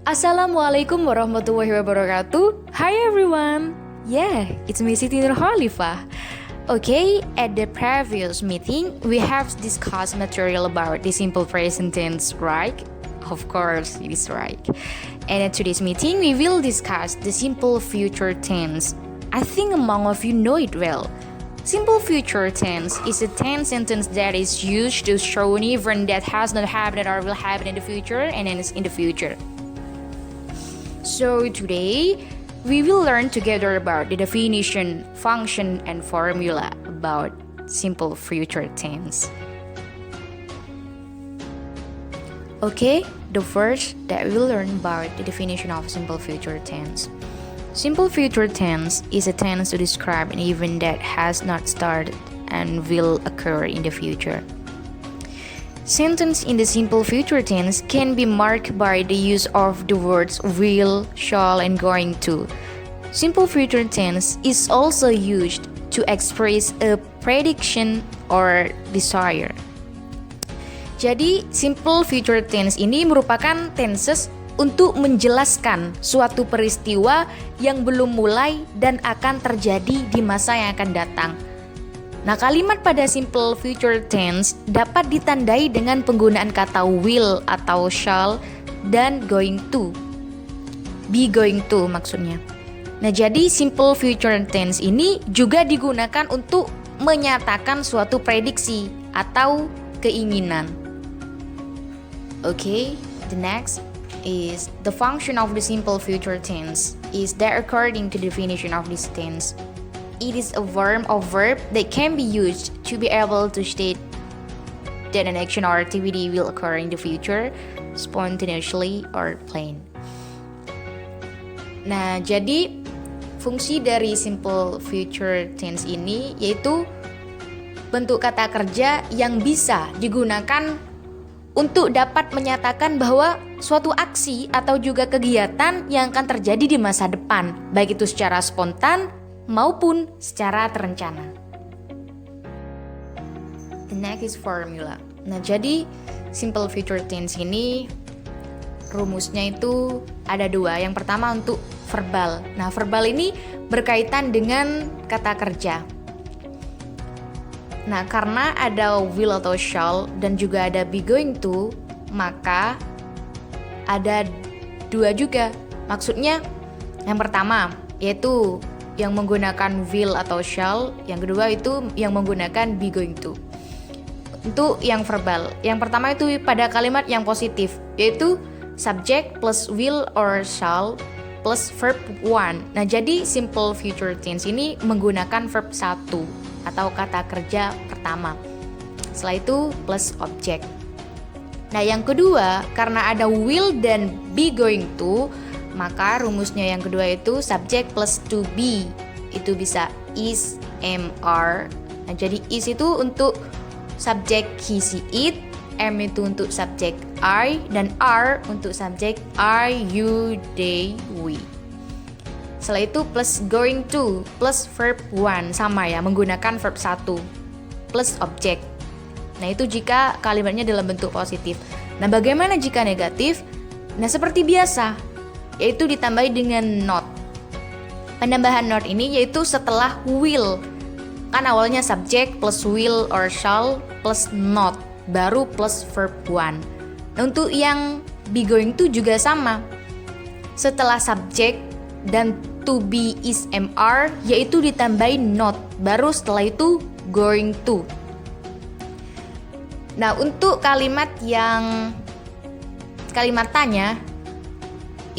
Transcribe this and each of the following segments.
Assalamualaikum warahmatullahi wabarakatuh. Hi everyone. Yeah, it's me Siti Nurholifah. Okay, at the previous meeting, we have discussed material about the simple present tense, right? Of course, it is right. And at today's meeting, we will discuss the simple future tense. I think among of you know it well. Simple future tense is a tense sentence that is used to show an event that has not happened or will happen in the future and ends in the future. So today, we will learn together about the definition, function, and formula about simple future tense. Okay, the first that we'll learn about the definition of simple future tense. Simple future tense is a tense to describe an event that has not started and will occur in the future. Sentence in the simple future tense can be marked by the use of the words will, shall, and going to. Simple future tense is also used to express a prediction or desire. Jadi, simple future tense ini merupakan tenses untuk menjelaskan suatu peristiwa yang belum mulai dan akan terjadi di masa yang akan datang. Nah, kalimat pada simple future tense dapat ditandai dengan penggunaan kata will atau shall dan going to. Be going to maksudnya. Nah, jadi simple future tense ini juga digunakan untuk menyatakan suatu prediksi atau keinginan. Okay, the next is the function of the simple future tense is that according to the definition of this tense, it is a form of verb that can be used to be able to state that an action or activity will occur in the future, spontaneously or plain. Nah, jadi fungsi dari simple future tense ini yaitu bentuk kata kerja yang bisa digunakan untuk dapat menyatakan bahwa suatu aksi atau juga kegiatan yang akan terjadi di masa depan, baik itu secara spontan maupun secara terencana. The next is formula. Nah, jadi simple future tense ini rumusnya itu ada dua. Yang pertama untuk verbal. Nah, verbal ini berkaitan dengan kata kerja. Nah, karena ada will atau shall dan juga ada be going to, maka ada dua juga. Maksudnya yang pertama yaitu yang menggunakan will atau shall, yang kedua itu yang menggunakan be going to. Untuk yang verbal, yang pertama itu pada kalimat yang positif, yaitu subject plus will or shall plus verb one. Nah, jadi simple future tense ini menggunakan verb satu atau kata kerja pertama. Setelah itu plus object. Nah, yang kedua, karena ada will dan be going to, maka rumusnya yang kedua itu subject plus to be. Itu bisa is, am, are. Nah, jadi is itu untuk subjek he, she, it, am itu untuk subjek I, dan are untuk subjek I, you, they, we. Setelah itu plus going to plus verb one, sama ya, menggunakan verb satu plus object. Nah, itu jika kalimatnya dalam bentuk positif. Nah, bagaimana jika negatif? Nah, seperti biasa, yaitu ditambahi dengan not. Penambahan not ini yaitu setelah will. Kan awalnya subject plus will or shall plus not, baru plus verb one. Nah, untuk yang be going to juga sama. Setelah subject dan to be is mr, yaitu ditambahi not, baru setelah itu going to. Nah, untuk kalimat tanya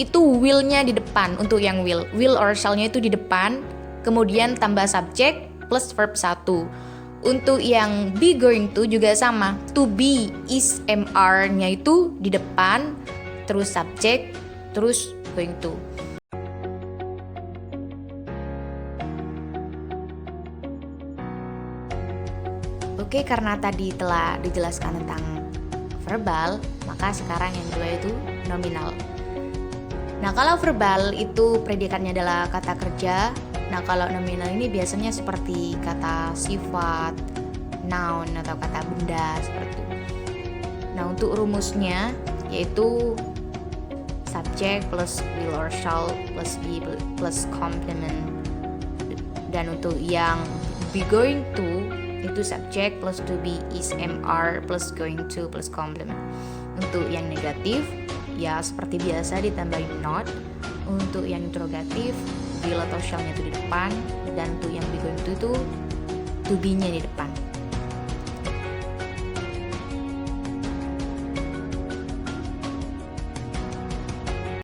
itu will-nya di depan. Untuk yang will or shall-nya itu di depan, kemudian tambah subject plus verb 1. Untuk yang be going to juga sama, to be is mr-nya itu di depan, terus subject, terus going to. Oke, karena tadi telah dijelaskan tentang verbal, maka sekarang yang kedua itu nominal. Nah, kalau verbal itu predikannya adalah kata kerja. Nah, kalau nominal ini biasanya seperti kata sifat, noun, atau kata benda seperti itu. Nah, untuk rumusnya yaitu subject plus will or shall plus be plus complement. Dan untuk yang be going to itu subject plus to be is MR plus going to plus complement. Untuk yang negatif ya seperti biasa ditambahin not. Untuk yang interrogatif will atau shall-nya itu di depan, dan untuk yang be going to be-nya di depan.